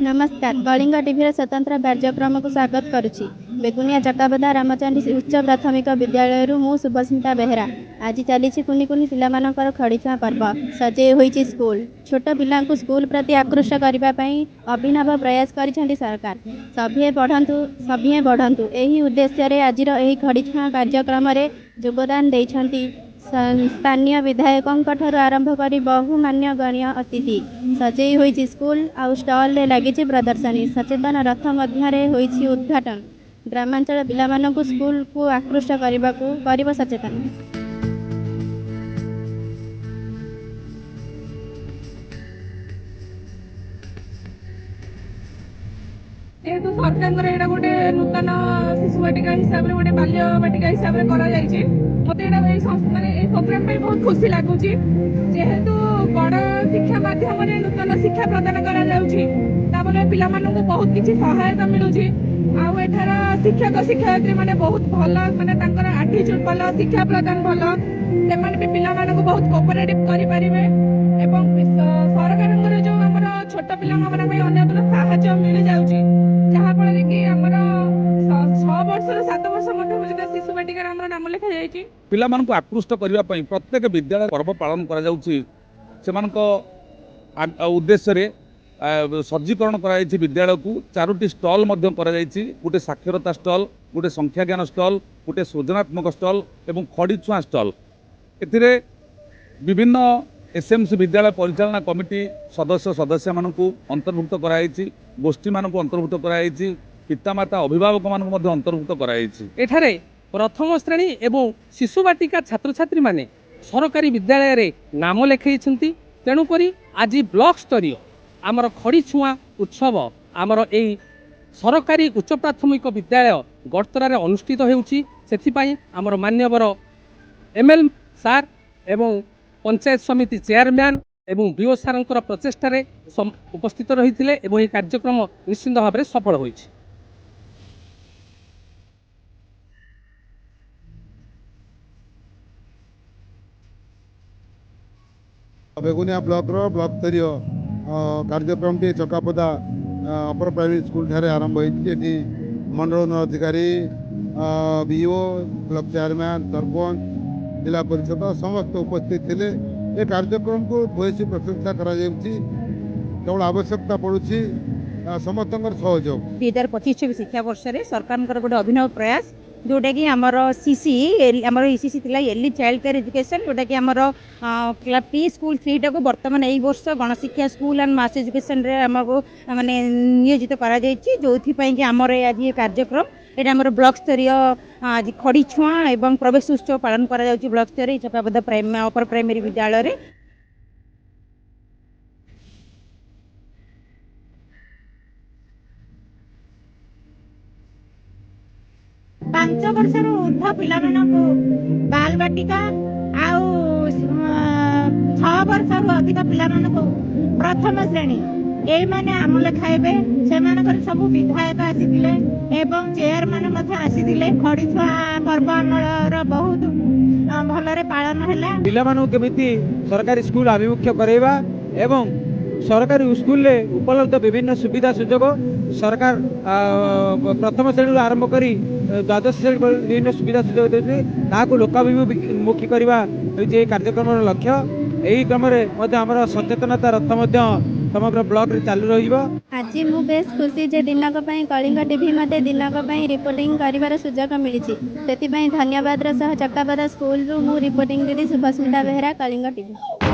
नमस्कार कलिंग टीवी स्वतंत्र कार्यक्रम को स्वागत करुच्ची। बेगुनिया चकाबदा रामचंडी उच्च प्राथमिक विद्यालय मु सुभस्मिता बेहरा। आज चली कुनि कुनि पिलामानकर खड़ीछुआ पर्व सजे होईची स्कूल। छोट पिला स्कूल प्रति आकृष्ट करने अभिनव प्रयास करिसेंती सरकार। सभिए बढ़ंतु एही उद्देश्य रे आजिर एही खड़ीछुआ कार्यक्रम रे योगदान देइछंती स्थानीय विधायकों आरंभ कर बहुमान्य गण्य अतिथि। सजे होईची स्कूल आउ स्टल रे लगी प्रदर्शनी सचेतन रथ मध्य होईची उद्घाटन। ग्रामांचल पिलामानंकु स्कूल को आकृष्ट करिब सचेतन। जेहेतु सरकार एटा गोटे नूतन शिशु बाटिका हिसाब से गोटे बाल्य बाटिका हिसाब से मत प्रोग्राम बहुत खुशी लगुच। जेहेतु बड़ शिक्षा माध्यम नूतन शिक्षा प्रदान कर पिला बहुत किसी सहायता मिलूँ। आठार शिक्षक शिक्षयित्री मैंने बहुत भल मानने आटीट्यूड भल शिक्षा प्रदान भल से पिला बहुत कोऑपरेटिव करेंगे। सरकार जो आम छोट पिला साहय मिल जाऊँगी जहाँफल कि आम 6 वर्ष 7 वर्ष मध्य शिशु बाटिकार नाम लिखा जाए। पिला आकृष्ट करने प्रत्येक विद्यालय पर्व पालन कर उद्देश्य सज्जीकरण कर विद्यालय को 4टी स्टल गोटे साक्षरता स्टल, गोटे संख्या ज्ञान स्टल, गोटे सृजनात्मक स्टल एवं खड़ीछुआ स्टल। एथिरे विभिन्न एसएमसी विद्यालय परिचालना कमिटी सदस्य मानू अंतर्भुक्त कराई, गोष्ठी मानू अंतर्भुक्त कराई, पितामाता अभिभावक मानू अंतर्भुक्त कराई। प्रथम श्रेणी एवं शिशु बाटिका छात्र छात्री माने सरकारी विद्यालय रे नाम लिखाई। तेणुक आज ब्लॉक स्तरीय आमर खड़ीछुआ उत्सव आमर यही सरकारी उच्च प्राथमिक विद्यालय गड़तरा अनुष्ठित होउछि। सेथिपाई आमर मान्यवर एमएल सार एवं पंचायत समिति चेयरमैन एवं बीओ सार प्रचेष्टा उपस्थित रही एवं यह कार्यक्रम निश्चित भाव में सफल होइछि। बेगुनिया ब्लॉक स्तरीय कार्यक्रम टी चकापदा अपर प्राइमरी स्कूल ठारे आरंभ होती। मंडल अधिकारी बीओ ब्लॉक चेयरमैन सरपंच जिला परिषद समस्त उपस्थित थे। ये कार्यक्रम को भूयसी प्रशंसा केवल आवश्यकता पड़ुछि समस्त सहयोग। 2025 शिक्षा वर्ष में सरकार गोटे अभिनव प्रयास जोटा कि आमर सीसी आमर ईसीसी थिला अर्ली चाइल्ड केयर एजुकेशन जोटा कि आमर प्री स्कूल 3 टाको वर्तमान यही वर्ष गणशिक्षा स्कूल एंड मास एजुकेशन रे आमको माने नियोजित करा जायछि। जोथि पई कि आमर आज ये कार्यक्रम एटा आमर ब्लॉक स्तरीय आज खड़ीछुआ एवं प्रवेश उत्सव पालन करा जाउछि। ब्लॉक स्तरीय चकाबदा अपर प्राइमरी विद्यालय रे 5 वर्षर ऊर्ध्व पिला बाल बाटिका आउ 6 वर्षर अधिक पिला प्रथम श्रेणी ये माने आम लेखाइबे से सब विधायक आसीथिले एवं चेयरमैन आसीथिले। खड़ीछुआ पर्व आमर बहुत भलरे पालन हैला। पिला केमिति सरकारी स्कूल आभिमुख्य करैबा एवं सरकारी स्कूल रे उपलब्ध विभिन्न सुविधा सुजोग सरकार प्रथम श्रेणी आरंभ करी द्वादश श्रेणी विभिन्न सुविधा सुजोग देते लोकाभिमुखी करवा कार्यक्रम लक्ष्य। यही क्रम आमर सचेतनता रथ समग्र ब्लॉक रे चालू रहिबो। आज मु बेस खुशी जे दिनक पई कलिंग टीवी मते दिनक पई रिपोर्टिंग करिवार सुजोग मिलिछि। सेति पई धन्यवाद सह चकाबदा स्कूल रु मु रिपोर्टिंग दीदी सुभस्मिता बेहरा कलिंग टीवी।